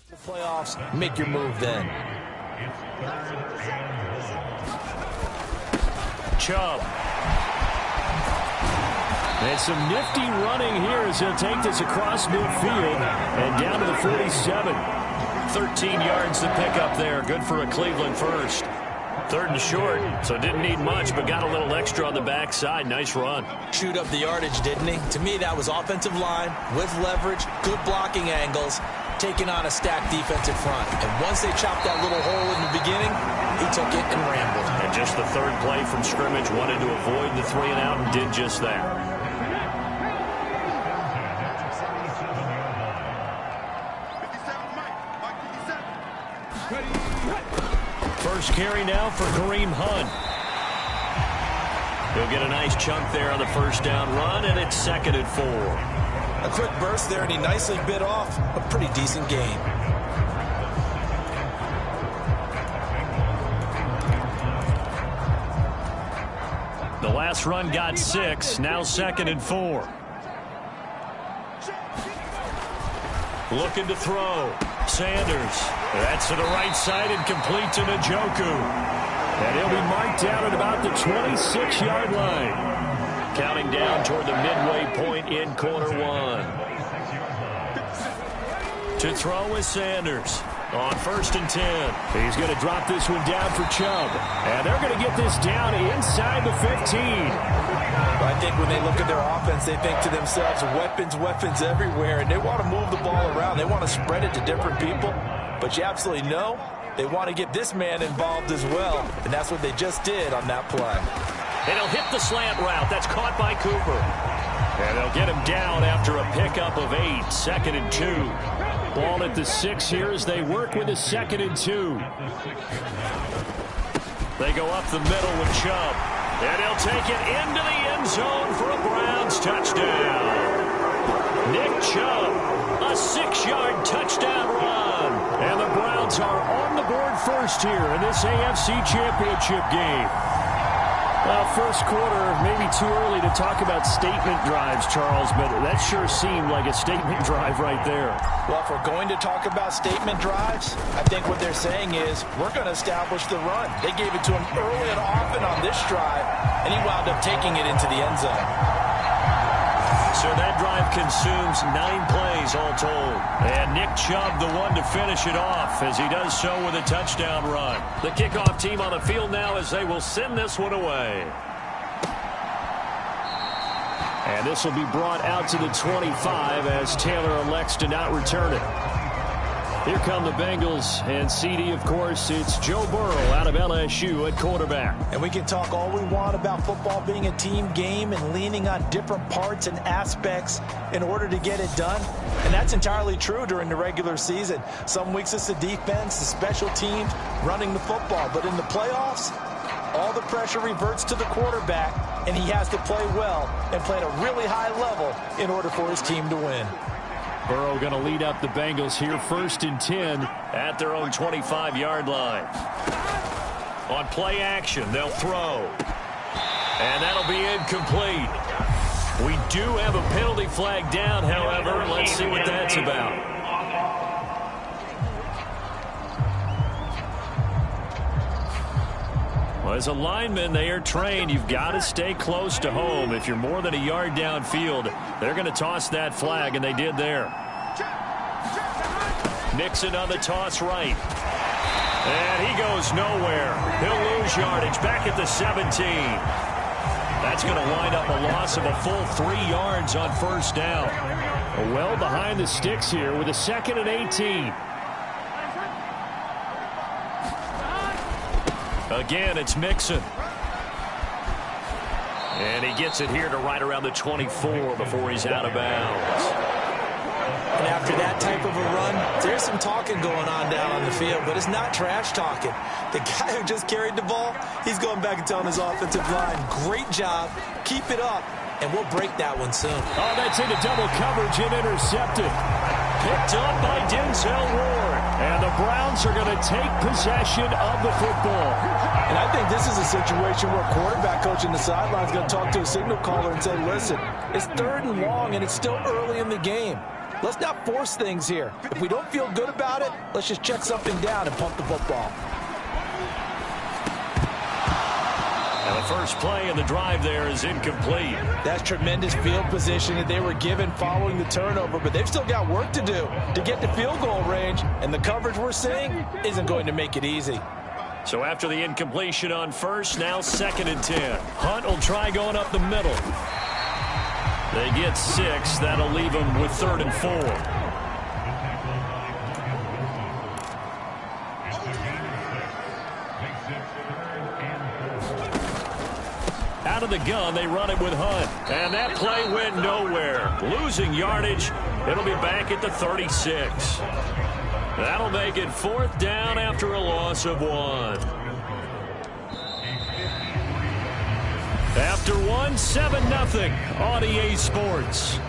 The playoffs, make your move then. Chubb. And some nifty running here as he'll take this across midfield and down to the 47. 13 yards to pick up there. Good for a Cleveland first. 3rd and short, so didn't need much, but got a little extra on the backside. Nice run. Chewed up the yardage, didn't he? To me, that was offensive line with leverage, good blocking angles, taking on a stacked defensive front. And once they chopped that little hole in the beginning, he took it and rambled. And just the 3rd play from scrimmage, wanted to avoid the 3 and out and did just that. First carry now for Kareem Hunt. He'll get a nice chunk there on the first down run, and it's 2nd and 4. A quick burst there, and he nicely bit off a pretty decent gain. The last run got 6, now 2nd and 4. Looking to throw. Sanders. That's to the right side and complete to Njoku. And he'll be marked down at about the 26-yard line. Counting down toward the midway point in quarter 1. To throw is Sanders. On 1st and 10. He's going to drop this one down for Chubb. And they're going to get this down inside the 15. I think when they look at their offense, they think to themselves, weapons, weapons everywhere. And they want to move the ball around. They want to spread it to different people. But you absolutely know they want to get this man involved as well. And that's what they just did on that play. And he'll hit the slant route. That's caught by Cooper. And they'll get him down after a pickup of 8. 2nd and 2. Ball at the 6 here as they work with a 2nd and 2. They go up the middle with Chubb. And he'll take it into the end zone for a Browns touchdown. Nick Chubb, a 6-yard touchdown run. And the Browns are on the board first here in this AFC Championship game. Well, first quarter, maybe too early to talk about statement drives, Charles, but that sure seemed like a statement drive right there. Well, if we're going to talk about statement drives, I think what they're saying is we're going to establish the run. They gave it to him early and often on this drive, and he wound up taking it into the end zone. So that drive consumes 9 plays all told. And Nick Chubb, the one to finish it off, as he does so with a touchdown run. The kickoff team on the field now as they will send this one away. And this will be brought out to the 25 as Taylor elects to not return it. Here come the Bengals, and CD, of course, it's Joe Burrow out of LSU at quarterback. And we can talk all we want about football being a team game and leaning on different parts and aspects in order to get it done. And that's entirely true during the regular season. Some weeks it's the defense, the special teams, running the football. But in the playoffs, all the pressure reverts to the quarterback, and he has to play well and play at a really high level in order for his team to win. Burrow going to lead up the Bengals here 1st and 10 at their own 25-yard line. On play action, they'll throw. And that'll be incomplete. We do have a penalty flag down, however. Let's see what that's about. Well, as a lineman, they are trained. You've got to stay close to home. If you're more than a yard downfield, they're going to toss that flag, and they did there. Nixon on the toss right. And he goes nowhere. He'll lose yardage back at the 17. That's going to wind up a loss of a full 3 yards on 1st down. Well behind the sticks here with a 2nd and 18. Again, it's Mixon. And he gets it here to right around the 24 before he's out of bounds. And after that type of a run, there's some talking going on down on the field, but it's not trash talking. The guy who just carried the ball, he's going back and telling his offensive line, great job, keep it up, and we'll break that one soon. Oh, that's into double coverage and intercepted. Picked up by Denzel Ward. And the Browns are going to take possession of the football. And I think this is a situation where a quarterback coach in the sideline is going to talk to a signal caller and say, listen, it's 3rd and long and it's still early in the game. Let's not force things here. If we don't feel good about it, let's just check something down and pump the football. And the first play in the drive there is incomplete. That's tremendous field position that they were given following the turnover, but they've still got work to do to get to field goal range, and the coverage we're seeing isn't going to make it easy. So after the incompletion on first, now 2nd and 10. Hunt will try going up the middle. They get 6. That'll leave them with 3rd and 4. Out of the gun, they run it with Hunt. And that play went nowhere. Losing yardage. It'll be back at the 36. That'll make it 4th down after a loss of 1. After 1, 7-0 on EA Sports.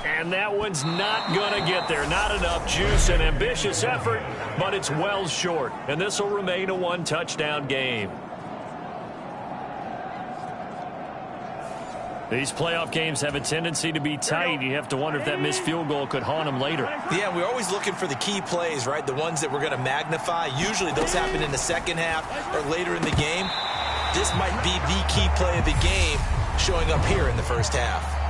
And that one's not going to get there. Not enough juice. An ambitious effort, but it's well short. And this will remain a 1-touchdown game. These playoff games have a tendency to be tight. You have to wonder if that missed field goal could haunt them later. Yeah, we're always looking for the key plays, right? The ones that we're going to magnify. Usually those happen in the second half or later in the game. This might be the key play of the game showing up here in the first half.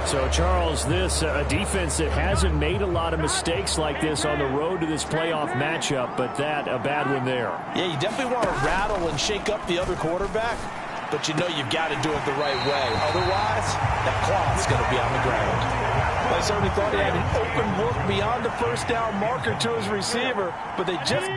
So, Charles, this a defense that hasn't made a lot of mistakes like this on the road to this playoff matchup, but that a bad one there. Yeah, you definitely want to rattle and shake up the other quarterback, but you know you've got to do it the right way. Otherwise, that cloth's going to be on the ground. I certainly thought he had an open look beyond the first down marker to his receiver, but they just...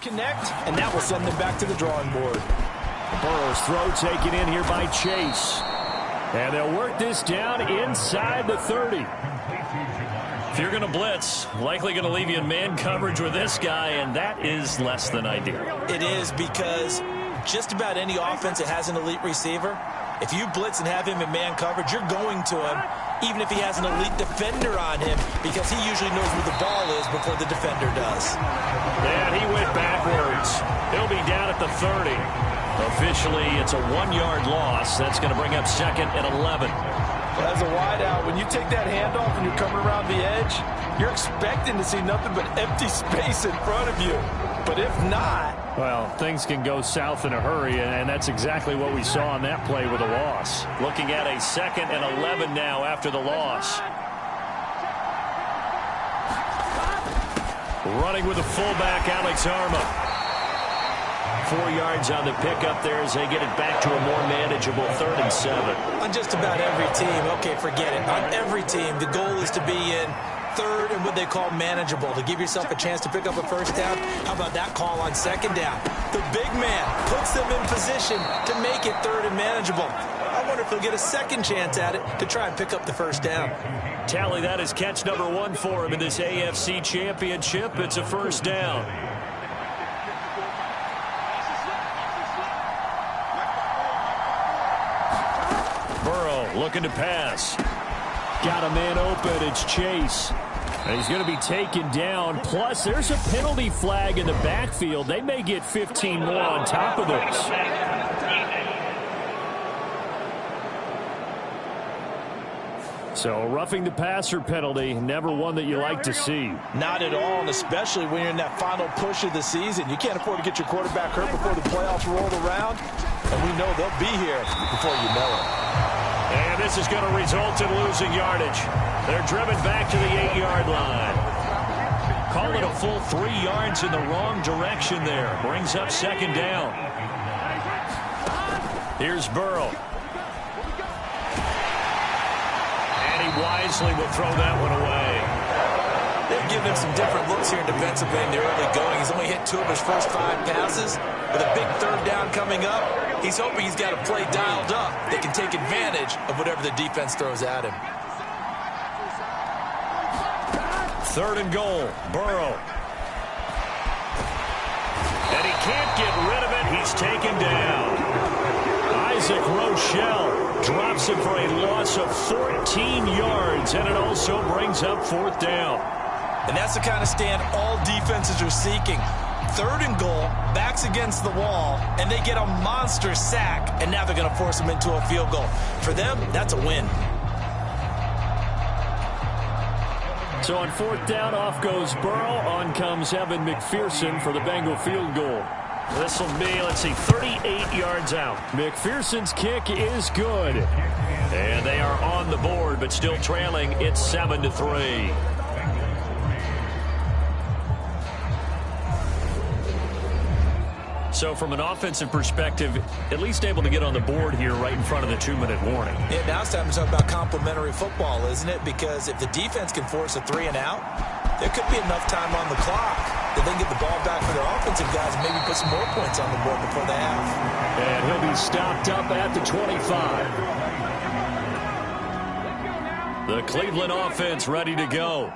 Connect, and that will send them back to the drawing board. Burrow's throw taken in here by Chase. And they'll work this down inside the 30. If you're going to blitz, likely going to leave you in man coverage with this guy, and that is less than ideal. It is, because just about any offense that has an elite receiver, if you blitz and have him in man coverage, you're going to him, even if he has an elite defender on him, because he usually knows where the ball is before the defender does. And he went backwards. He'll be down at the 30. Officially, it's a 1-yard loss. That's going to bring up 2nd and 11. Well, as a wideout, when you take that handoff and you're coming around the edge, you're expecting to see nothing but empty space in front of you. But if not... Well, things can go south in a hurry, and that's exactly what we saw on that play with a loss. Looking at a 2nd and 11 now after the loss. Running with the fullback, Alex Arma. 4 yards on the pickup there as they get it back to a more manageable 3rd and 7. On just about every team, okay, forget it. On every team, the goal is to be in 3rd and what they call manageable, to give yourself a chance to pick up a 1st down. How about that call on 2nd down? The big man puts them in position to make it 3rd and manageable. I wonder if he'll get a 2nd chance at it to try and pick up the 1st down. Tally, that is catch number 1 for him in this AFC Championship. It's a 1st down. Burrow looking to pass. Got a man open. It's Chase. And he's going to be taken down. Plus, there's a penalty flag in the backfield. They may get 15 more on top of this. So, roughing the passer penalty, never one that you like to see. Not at all, and especially when you're in that final push of the season. You can't afford to get your quarterback hurt before the playoffs roll around. And we know they'll be here before you know it. And this is going to result in losing yardage. They're driven back to the 8-yard line. Call it a full 3 yards in the wrong direction there. Brings up 2nd down. Here's Burrow. And he wisely will throw that one away. They've given him some different looks here defensively in the early going. He's only hit 2 of his first 5 passes. With a big 3rd down coming up, he's hoping he's got a play dialed up that can take advantage of whatever the defense throws at him. 3rd and goal, Burrow. And he can't get rid of it. He's taken down. Isaac Rochelle drops it for a loss of 14 yards, and it also brings up 4th down. And that's the kind of stand all defenses are seeking. 3rd and goal, backs against the wall, and they get a monster sack, and now they're going to force them into a field goal. For them, that's a win. So on 4th down, off goes Burrow. On comes Evan McPherson for the Bengal field goal. This will be, let's see, 38 yards out. McPherson's kick is good. And they are on the board, but still trailing. It's 7-3. So from an offensive perspective, at least able to get on the board here right in front of the 2-minute warning. Yeah, now it's time to talk about complementary football, isn't it? Because if the defense can force a 3 and out, there could be enough time on the clock that they can get the ball back for their offensive guys and maybe put some more points on the board before the half. And he'll be stopped up at the 25. The Cleveland offense ready to go.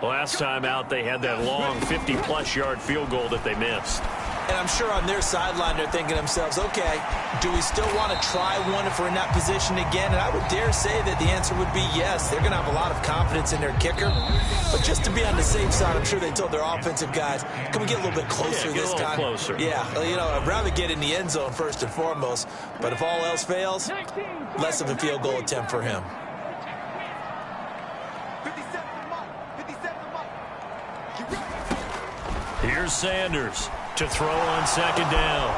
Last time out, they had that long 50-plus yard field goal that they missed. And I'm sure on their sideline they're thinking to themselves, okay, do we still want to try one if we're in that position again? And I would dare say that the answer would be yes. They're going to have a lot of confidence in their kicker. But just to be on the safe side, I'm sure they told their offensive guys, can we get a little bit closer this time? Closer. Yeah, you know, I'd rather get in the end zone first and foremost. But if all else fails, less of a field goal attempt for him. Here's Sanders to throw on 2nd down.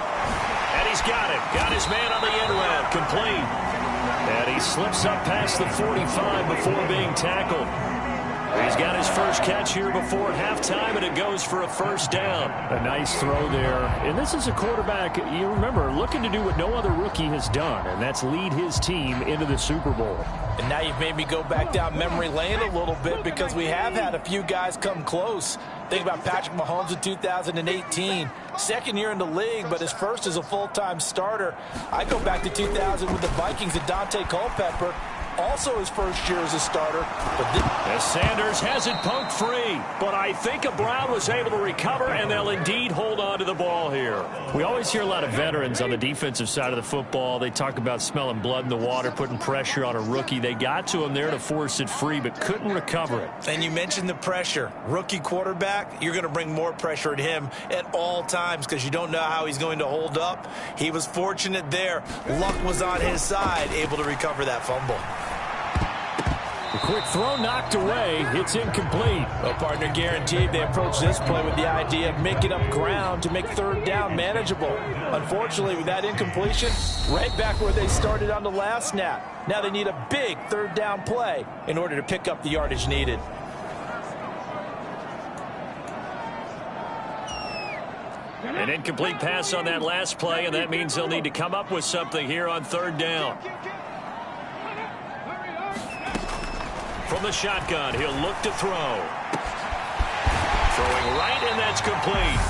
And he's got it. Got his man on the end route. Complete. And he slips up past the 45 before being tackled. He's got his first catch here before halftime, and it goes for a first down. A nice throw there. And this is a quarterback, you remember, looking to do what no other rookie has done, and that's lead his team into the Super Bowl. And now you've made me go back down memory lane a little bit because we have had a few guys come close. Think about Patrick Mahomes in 2018. Second year in the league, but his first as a full-time starter. I go back to 2000 with the Vikings and Dante Culpepper. Also his first year as a starter. As Sanders has it poked free, but I think Brown was able to recover, and they'll indeed hold on to the ball here. We always hear a lot of veterans on the defensive side of the football. They talk about smelling blood in the water, putting pressure on a rookie. They got to him there to force it free, but couldn't recover it. And you mentioned the pressure. Rookie quarterback, you're going to bring more pressure at him at all times because you don't know how he's going to hold up. He was fortunate there. Luck was on his side, able to recover that fumble. A quick throw knocked away. It's incomplete. Well, partner, guaranteed they approach this play with the idea of making up ground to make third down manageable. Unfortunately, with that incompletion, right back where they started on the last snap. Now they need a big third down play in order to pick up the yardage needed. An incomplete pass on that last play, and that means they'll need to come up with something here on third down. From the shotgun, he'll look to throw. Throwing right, and that's complete.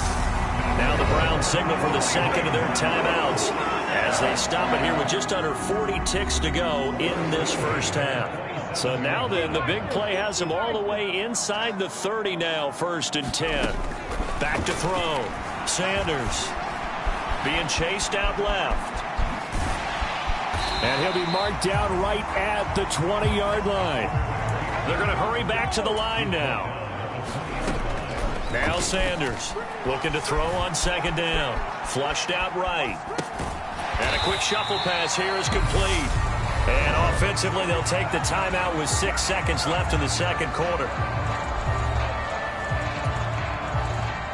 Now the Browns signal for the second of their timeouts as they stop it here with just under 40 ticks to go in this first half. So now then, the big play has them all the way inside the 30 now, 1st and 10. Back to throw. Sanders being chased out left. And he'll be marked down right at the 20-yard line. They're going to hurry back to the line now. Now Sanders looking to throw on second down. Flushed out right. And a quick shuffle pass here is complete. And offensively, they'll take the timeout with 6 seconds left in the second quarter.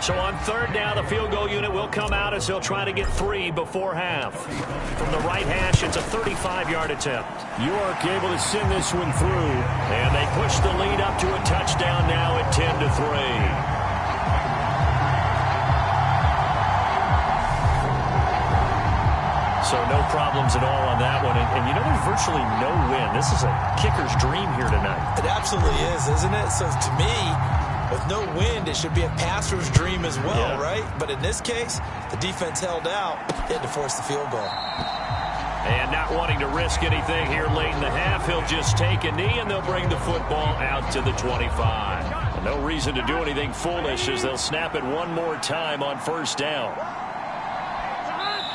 So on third down, the field goal unit will come out as they'll try to get 3 before half. From the right hash, it's a 35-yard attempt. York able to send this one through. And they push the lead up to a touchdown now at 10-3. So no problems at all on that one. And you know, there's virtually no win. This is a kicker's dream here tonight. It absolutely is, isn't it? So to me, with no wind, it should be a passer's dream as well, right? But in this case, the defense held out. They had to force the field goal. And not wanting to risk anything here late in the half, he'll just take a knee, and they'll bring the football out to the 25. And no reason to do anything foolish as they'll snap it one more time on first down.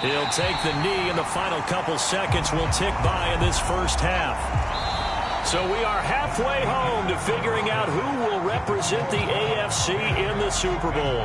He'll take the knee, and the final couple seconds will tick by in this first half. So we are halfway home to figuring out who will represent the AFC in the Super Bowl.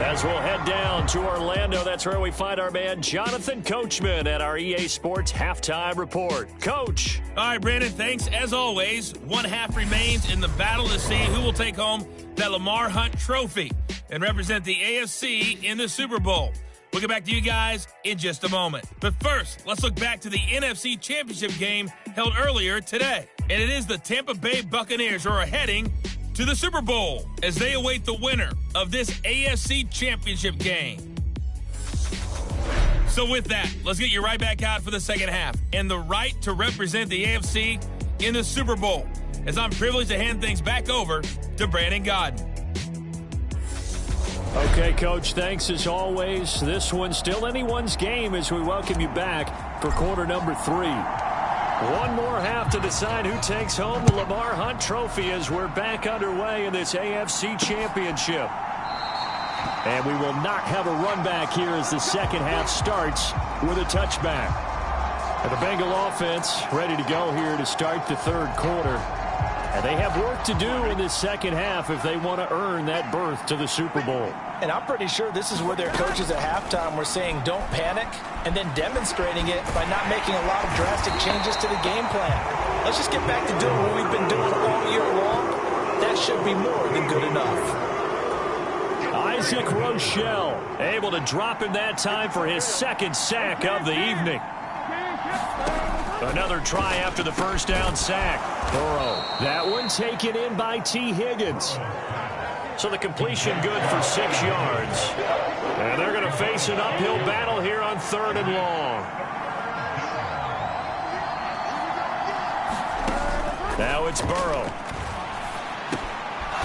As we'll head down to Orlando, that's where we find our man Jonathan Coachman at our EA Sports Halftime Report. Coach. All right, Brandon, thanks. As always, one half remains in the battle to see who will take home that Lamar Hunt trophy and represent the AFC in the Super Bowl. We'll get back to you guys in just a moment. But first, let's look back to the NFC Championship game held earlier today. And it is the Tampa Bay Buccaneers who are heading to the Super Bowl as they await the winner of this AFC Championship game. So with that, let's get you right back out for the second half and the right to represent the AFC in the Super Bowl, as I'm privileged to hand things back over to Brandon Godden. Okay, Coach, thanks as always. This one's still anyone's game as we welcome you back for quarter number 3. One more half to decide who takes home the Lamar Hunt trophy as we're back underway in this AFC Championship. And we will not have a run back here as the second half starts with a touchback. And the Bengal offense ready to go here to start the third quarter. And they have work to do in this second half if they want to earn that berth to the Super Bowl. And I'm pretty sure this is where their coaches at halftime were saying don't panic, and then demonstrating it by not making a lot of drastic changes to the game plan. Let's just get back to doing what we've been doing all year long. That should be more than good enough. Isaac Rochelle able to drop him that time for his second sack of the evening. Another try after the first down sack. Burrow. That one taken in by T. Higgins. So the completion good for 6 yards. And they're going to face an uphill battle here on 3rd and long. Now it's Burrow.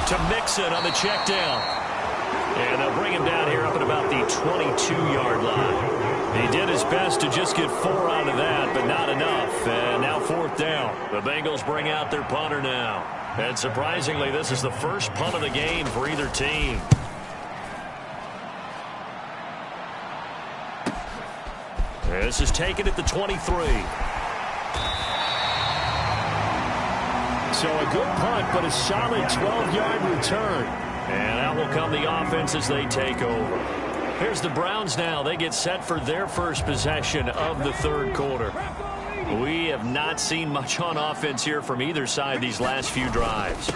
To Mixon on the check down. And they'll bring him down here up at about the 22-yard line. He did his best to just get 4 out of that, but not enough. And now 4th down. The Bengals bring out their punter now. And surprisingly, this is the first punt of the game for either team. This is taken at the 23. So a good punt, but a solid 12-yard return. And out will come the offense as they take over. Here's the Browns now. They get set for their first possession of the 3rd quarter. We have not seen much on offense here from either side these last few drives.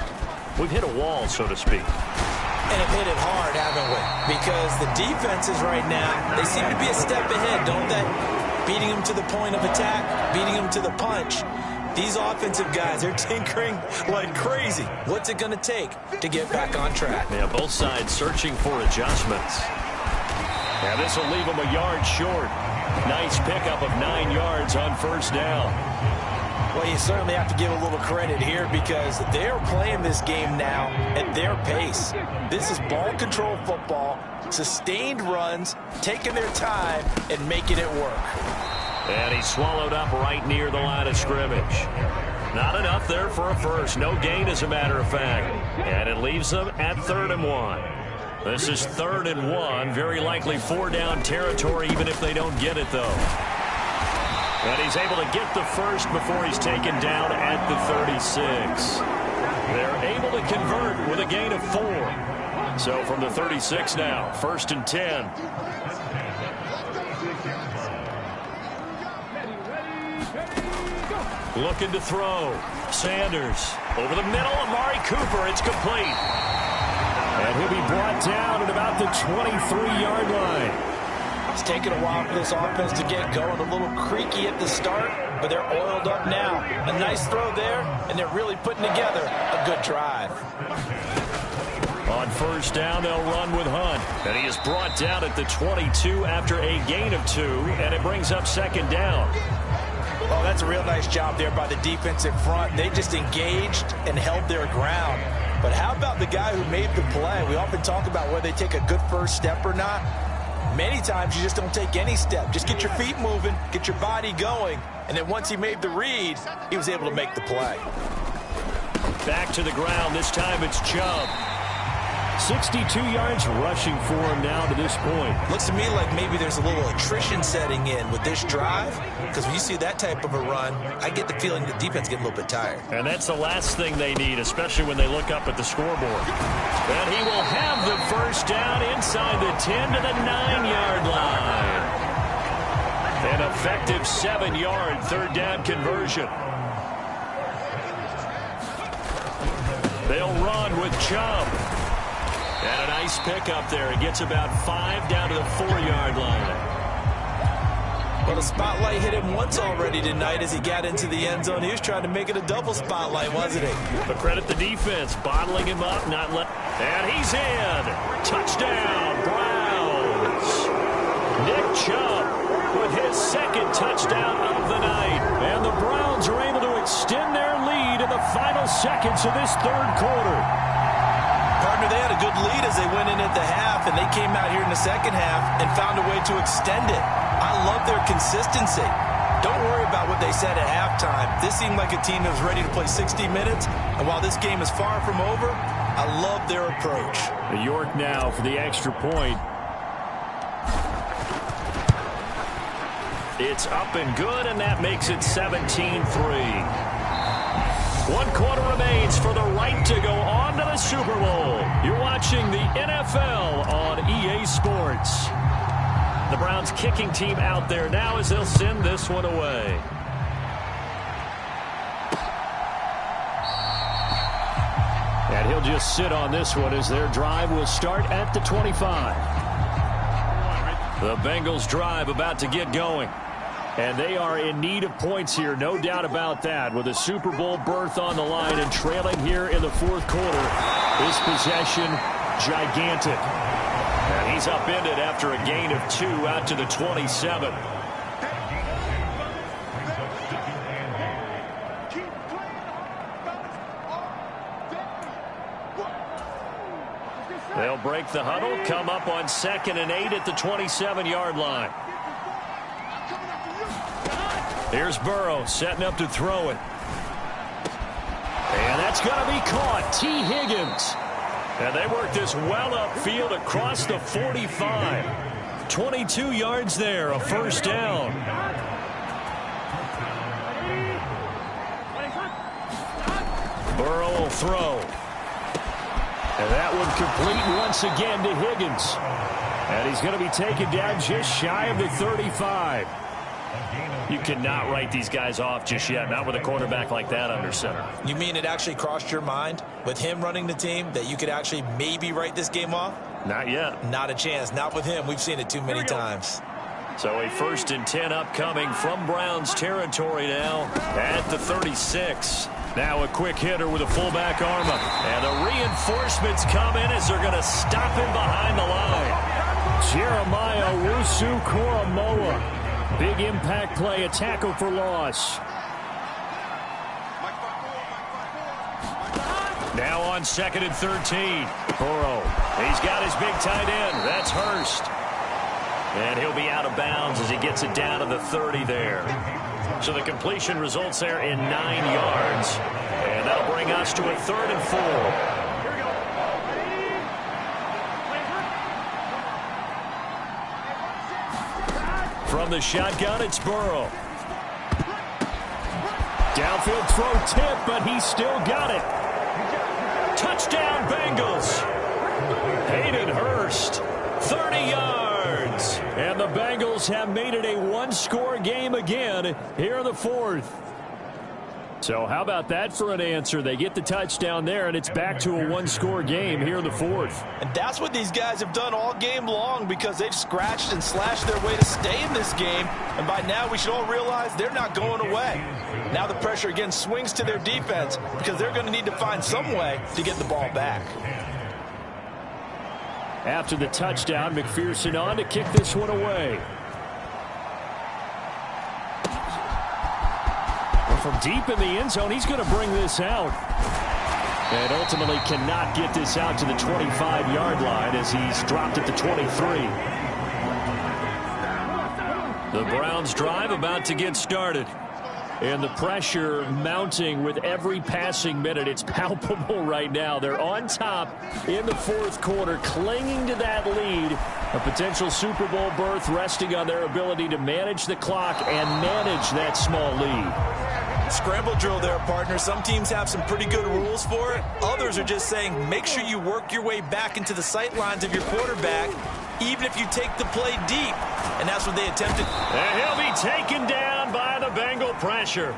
We've hit a wall, so to speak. And have hit it hard, haven't we? Because the defenses right now, they seem to be a step ahead, don't they? Beating them to the point of attack, beating them to the punch. These offensive guys, they're tinkering like crazy. What's it going to take to get back on track? Yeah, both sides searching for adjustments. Yeah, this will leave them a yard short. Nice pickup of 9 yards on 1st down. Well, you certainly have to give a little credit here because they're playing this game now at their pace. This is ball control football, sustained runs, taking their time and making it work. And he's swallowed up right near the line of scrimmage. Not enough there for a first. No gain, as a matter of fact. And it leaves them at 3rd and 1. This is 3rd and 1. Very likely 4-down territory, even if they don't get it, though. And he's able to get the first before he's taken down at the 36. They're able to convert with a gain of 4. So from the 36 now, 1st and 10. Looking to throw. Sanders over the middle. Amari Cooper. It's complete. And he'll be brought down at about the 23-yard line. It's taken a while for this offense to get going. A little creaky at the start, but they're oiled up now. A nice throw there, and they're really putting together a good drive. On 1st down, they'll run with Hunt. And he is brought down at the 22 after a gain of 2, and it brings up 2nd down. Oh, that's a real nice job there by the defensive front. They just engaged and held their ground. But how about the guy who made the play? We often talk about whether they take a good first step or not. Many times you just don't take any step. Just get your feet moving, get your body going, and then once he made the read, he was able to make the play. Back to the ground. This time it's Chubb. 62 yards rushing for him now to this point. Looks to me like maybe there's a little attrition setting in with this drive, because when you see that type of a run, I get the feeling the defense getting a little bit tired. And that's the last thing they need, especially when they look up at the scoreboard. And he will have the first down inside the 10 to the 9-yard line. An effective 7-yard 3rd down conversion. They'll run with Chubb. And a nice pickup there. He gets about 5 down to the 4-yard line. Well, the spotlight hit him once already tonight as he got into the end zone. He was trying to make it a double spotlight, wasn't he? But credit the defense, bottling him up, not let. And he's in. Touchdown, Browns. Nick Chubb with his 2nd touchdown of the night. And the Browns are able to extend their lead in the final seconds of this 3rd quarter. Partner, they had a good lead as they went in at the half, and they came out here in the 2nd half and found a way to extend it. I love their consistency. Don't worry about what they said at halftime. This seemed like a team that was ready to play 60 minutes, and while this game is far from over, I love their approach. York now for the extra point. It's up and good, and that makes it 17-3. 1 quarter remains for the right to go on to the Super Bowl. You're watching the NFL on EA Sports. The Browns kicking team out there now as they'll send this one away. And he'll just sit on this one as their drive will start at the 25. The Bengals drive about to get going. And they are in need of points here, no doubt about that. With a Super Bowl berth on the line and trailing here in the fourth quarter, this possession gigantic. And he's upended after a gain of 2 out to the 27. They'll break the huddle, come up on 2nd and 8 at the 27-yard line. Here's Burrow setting up to throw it. And that's going to be caught. T. Higgins. And they work this well upfield across the 45. 22 yards there, a first down. Burrow will throw. And that one complete once again to Higgins. And he's going to be taken down just shy of the 35. You cannot write these guys off just yet, not with a quarterback like that under center. You mean it actually crossed your mind with him running the team that you could actually maybe write this game off? Not yet. Not a chance. Not with him. We've seen it too many times. So a 1st and 10 upcoming from Browns territory now at the 36. Now a quick hitter with a fullback arm up. And the reinforcements come in as they're going to stop him behind the line. Jeremiah Owusu-Koramoah. Big impact play, a tackle for loss. Now on 2nd and 13. Burrow. He's got his big tight end. That's Hurst. And he'll be out of bounds as he gets it down to the 30 there. So the completion results there in 9 yards. And that'll bring us to a 3rd and 4. From the shotgun, it's Burrow. Downfield throw tip, but he still got it. Touchdown, Bengals. Hayden Hurst, 30 yards. And the Bengals have made it a one-score game again here in the fourth. So how about that for an answer? They get the touchdown there, and it's back to a one-score game here in the fourth. And that's what these guys have done all game long because they've scratched and slashed their way to stay in this game. And by now, we should all realize they're not going away. Now the pressure again swings to their defense because they're going to need to find some way to get the ball back. After the touchdown, McPherson on to kick this one away. From deep in the end zone, he's going to bring this out. And ultimately cannot get this out to the 25-yard line as he's dropped at the 23. The Browns drive about to get started. And the pressure mounting with every passing minute. It's palpable right now. They're on top in the fourth quarter, clinging to that lead. A potential Super Bowl berth resting on their ability to manage the clock and manage that small lead. Scramble drill there, partner. Some teams have some pretty good rules for it. Others are just saying make sure you work your way back into the sight lines of your quarterback, even if you take the play deep. And that's what they attempted. And he'll be taken down by the Bengal pressure.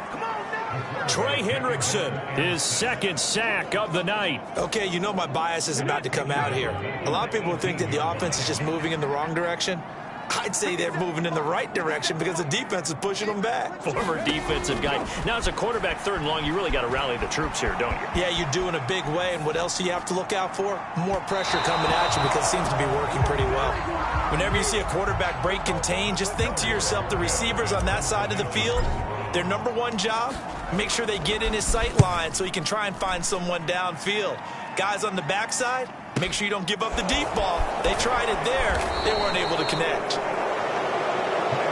Trey Hendrickson, his 2nd sack of the night. Okay, you know my bias is about to come out here. A lot of people think that the offense is just moving in the wrong direction. I'd say they're moving in the right direction because the defense is pushing them back. Former defensive guy. Now, as a quarterback 3rd and long, you really got to rally the troops here, don't you? Yeah, you do in a big way. And what else do you have to look out for? More pressure coming at you because it seems to be working pretty well. Whenever you see a quarterback break contain, just think to yourself, the receivers on that side of the field, their number one job, make sure they get in his sight line so he can try and find someone downfield. Guys on the backside, make sure you don't give up the deep ball. They tried it there. They weren't able to connect.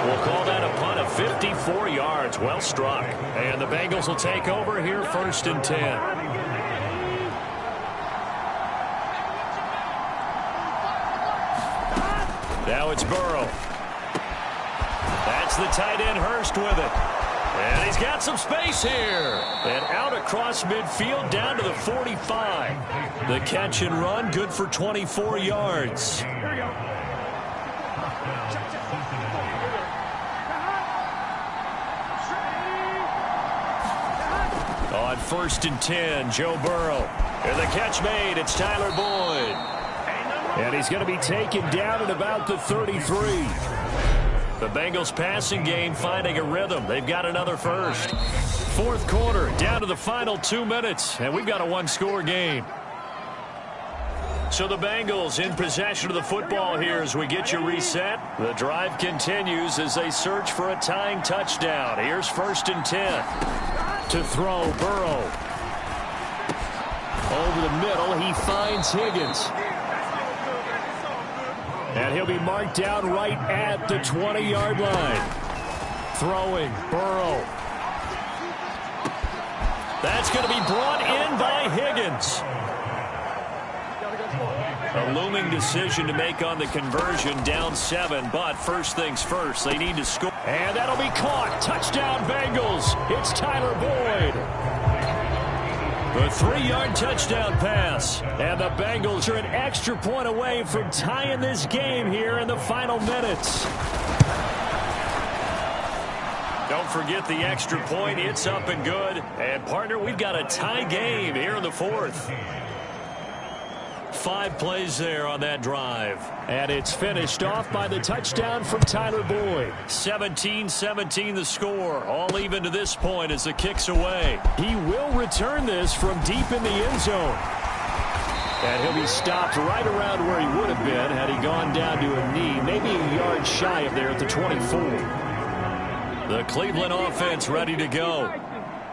We'll call that a punt of 54 yards. Well struck. And the Bengals will take over here 1st and 10. Now it's Burrow. That's the tight end Hurst with it. And he's got some space here. And out across midfield down to the 45. The catch and run good for 24 yards. On 1st and 10, Joe Burrow. And the catch made. It's Tyler Boyd. And he's going to be taken down at about the 33. The Bengals passing game finding a rhythm. They've got another first. Fourth quarter, down to the final 2 minutes, and we've got a one-score game. So the Bengals in possession of the football here as we get you reset. The drive continues as they search for a tying touchdown. Here's 1st and 10. To throw, Burrow. Over the middle, he finds Higgins. And he'll be marked down right at the 20-yard line. Throwing, Burrow. That's going to be brought in by Higgins. A looming decision to make on the conversion, down 7, but first things first, they need to score. And that'll be caught. Touchdown, Bengals. It's Tyler Boyd. The 3-yard touchdown pass. And the Bengals are an extra point away from tying this game here in the final minutes. Don't forget the extra point. It's up and good. And, partner, we've got a tie game here in the fourth. 5 plays there on that drive. And it's finished off by the touchdown from Tyler Boyd. 17-17 the score. All even to this point as the kick's away. He will return this from deep in the end zone. And he'll be stopped right around where he would have been had he gone down to a knee, maybe a yard shy of there at the 24. The Cleveland offense ready to go.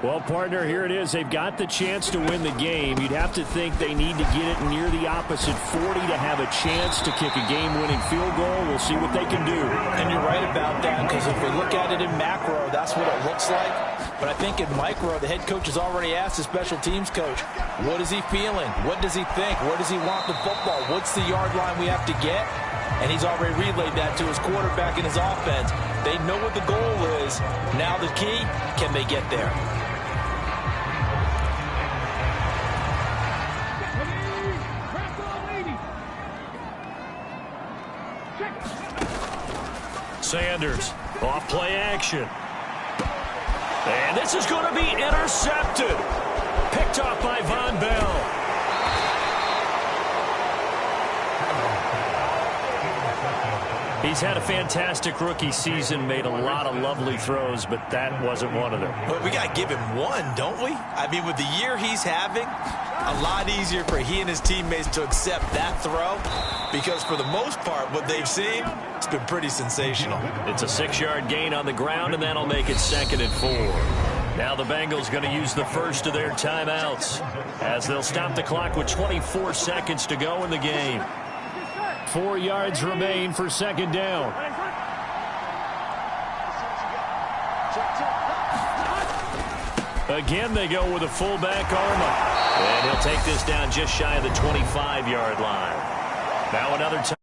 Well, partner, here it is. They've got the chance to win the game. You'd have to think they need to get it near the opposite 40 to have a chance to kick a game-winning field goal. We'll see what they can do. And you're right about that, because if we look at it in macro, that's what it looks like. But I think in micro, the head coach has already asked the special teams coach, what is he feeling? What does he think? Where does he want the football? What's the yard line we have to get? And he's already relayed that to his quarterback and his offense. They know what the goal is. Now the key, can they get there? Sanders, off play action. And this is going to be intercepted. Picked off by Von Bell. He's had a fantastic rookie season, made a lot of lovely throws, but that wasn't one of them. But we got to give him one, don't we? I mean, with the year he's having, a lot easier for he and his teammates to accept that throw, because for the most part, what they've seen, it's been pretty sensational. It's a 6-yard gain on the ground, and that'll make it 2nd and 4. Now the Bengals going to use the first of their timeouts as they'll stop the clock with 24 seconds to go in the game. 4 yards remain for 2nd down. Again, they go with a fullback Arma. And he'll take this down just shy of the 25-yard line. Now another time.